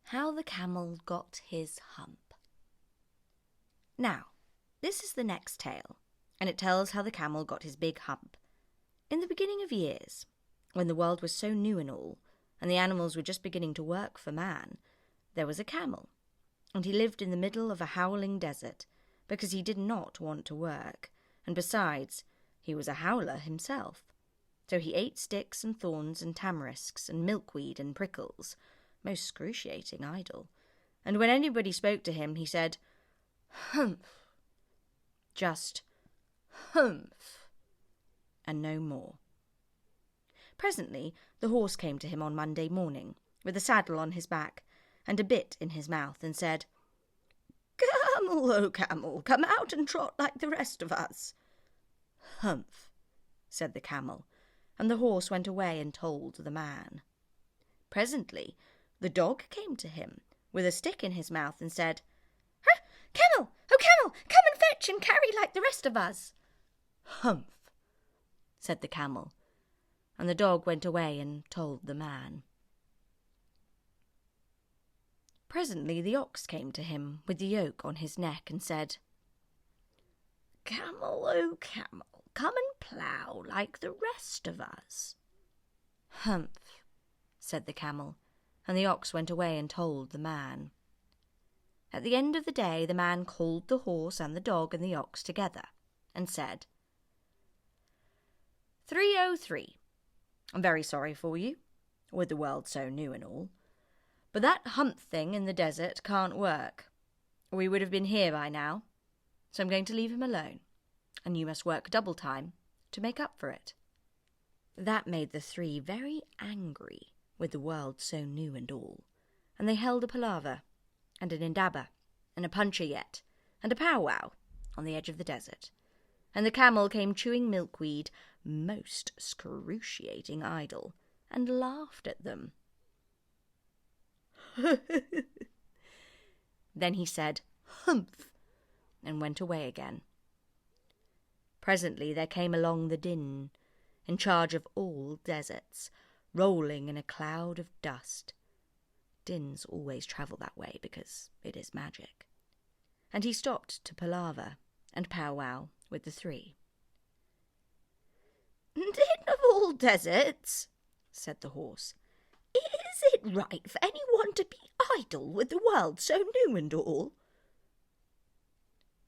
How the Camel Got His Hump. Now, this is the next tale, and it tells how the camel got his big hump. In the beginning of years, when the world was so new and all, and the animals were just beginning to work for man, there was a camel, and he lived in the middle of a howling desert, because he did not want to work, and besides, he was a howler himself. So he ate sticks and thorns and tamarisks and milkweed and prickles, most excruciating idle, and when anybody spoke to him, he said, "Humph," just "humph," and no more. Presently the horse came to him on Monday morning, with a saddle on his back and a bit in his mouth, and said, "Camel, oh camel, come out and trot like the rest of us." "Humph," said the camel, and the horse went away and told the man. Presently the dog came to him, with a stick in his mouth, and said, "Camel, oh camel, come and fetch and carry like the rest of us." "Humph," said the camel, and the dog went away and told the man. Presently the ox came to him, with the yoke on his neck, and said, "Camel, oh camel, come and plough like the rest of us." "Humph," said the camel, and the ox went away and told the man. At the end of the day the man called the horse and the dog and the ox together, and said, 303, I'm very sorry for you, with the world so new and all, but that hump thing in the desert can't work. We would have been here by now, so I'm going to leave him alone, and you must work double time to make up for it." That made the three very angry, with the world so new and all, and they held a palaver, and an indaba, and a puncher yet, and a powwow on the edge of the desert, and the camel came chewing milkweed, most excruciating idle, and laughed at them. Then he said, "Humph," and went away again. Presently there came along the din, in charge of all deserts, rolling in a cloud of dust. Dins always travel that way because it is magic. And he stopped to palaver and powwow with the three. "Din of all deserts," said the horse, "is it right for anyone to be idle with the world so new and all?"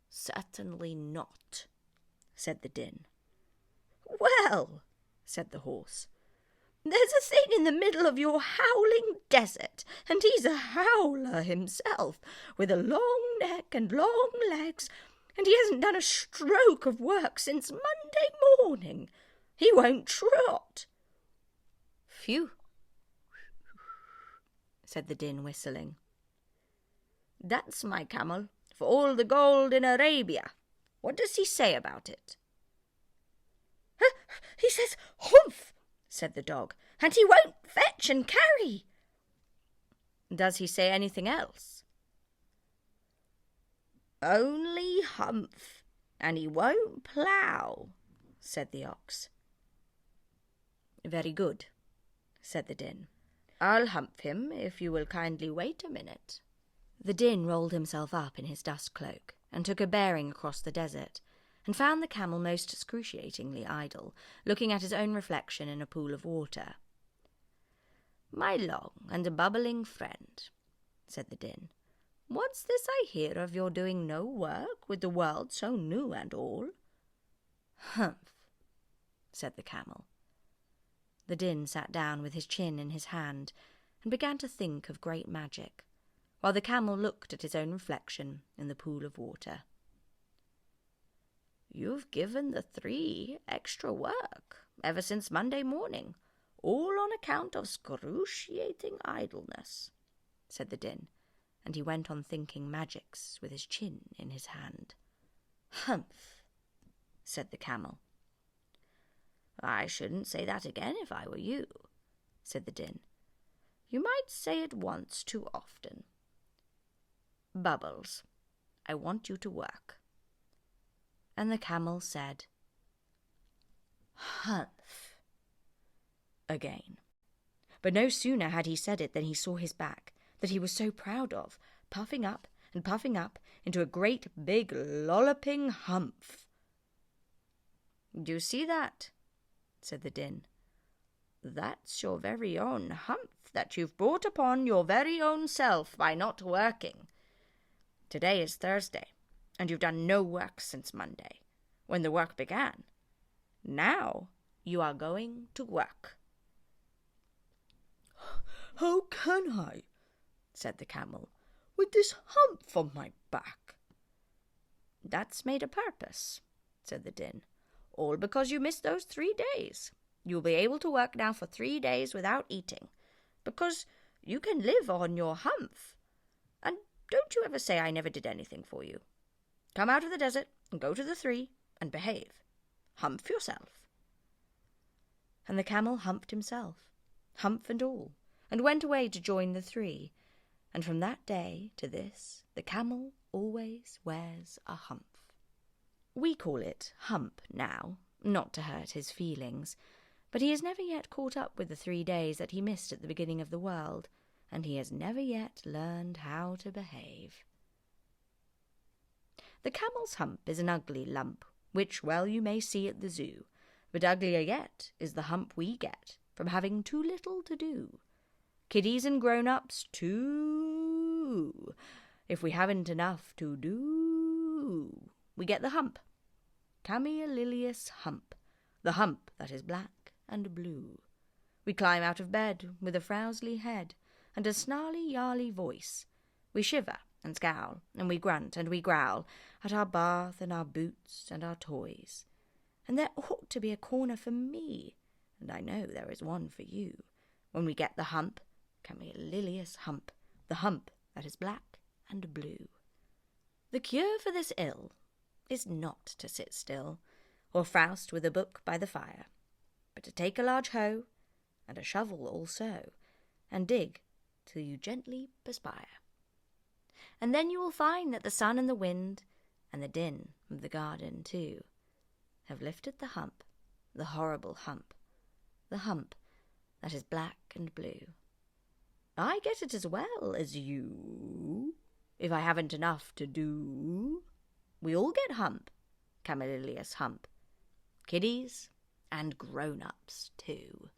"Certainly not," said the din. "Well," said the horse, "there's a thing in the middle of your howling desert, and he's a howler himself, with a long neck and long legs, and he hasn't done a stroke of work since Monday morning. He won't trot." "Phew," said the din, whistling. "That's my camel, for all the gold in Arabia. What does he say about it?" "He says, 'Humph,'" said the dog, "and he won't fetch and carry." "Does he say anything else?" "Only humph, and he won't plough," said the ox. "Very good," said the din. "I'll hump him if you will kindly wait a minute." The din rolled himself up in his dust cloak and took a bearing across the desert, and found the camel most excruciatingly idle, looking at his own reflection in a pool of water. "My long and bubbling friend," said the din, "what's this I hear of your doing no work with the world so new and all?" "Humph," said the camel. The din sat down with his chin in his hand and began to think of great magic, while the camel looked at his own reflection in the pool of water. "You've given the three extra work ever since Monday morning, all on account of excruciating idleness," said the din, and he went on thinking magics with his chin in his hand. "Humph," said the camel. "I shouldn't say that again if I were you," said the din. "You might say it once too often. Bubbles, I want you to work." And the camel said, "Humph," again. But no sooner had he said it than he saw his back, that he was so proud of, puffing up and puffing up into a great big lolloping hump. "Do you see that?" said the din. "That's your very own hump that you've brought upon your very own self by not working. Today is Thursday, and you've done no work since Monday, when the work began. Now you are going to work." "How can I," said the camel, "with this hump on my back?" "That's made a purpose," said the din, "all because you missed those 3 days. You'll be able to work now for 3 days without eating, because you can live on your hump. And don't you ever say I never did anything for you. Come out of the desert and go to the 3 and behave. Hump yourself." And the camel humped himself, hump and all, and went away to join the 3. And from that day to this, the camel always wears a hump. We call it hump now, not to hurt his feelings, but he has never yet caught up with the 3 days that he missed at the beginning of the world, and he has never yet learned how to behave. The camel's hump is an ugly lump, which well you may see at the zoo, but uglier yet is the hump we get from having too little to do. Kiddies and grown-ups too. If we haven't enough to do, we get the hump. Camel hump, the hump that is black and blue. We climb out of bed with a frowsly head and a snarly-yarly voice. We shiver and scowl, and we grunt and we growl at our bath and our boots and our toys. And there ought to be a corner for me, and I know there is one for you, when we get the hump, Camel hump, the hump that is black and blue. The cure for this ill is not to sit still, or froust with a book by the fire, but to take a large hoe, and a shovel also, and dig till you gently perspire. And then you will find that the sun and the wind, and the din of the garden too, have lifted the hump, the horrible hump, the hump that is black and blue. I get it as well as you, if I haven't enough to do. We all get hump, Camel hump, kiddies and grown-ups too.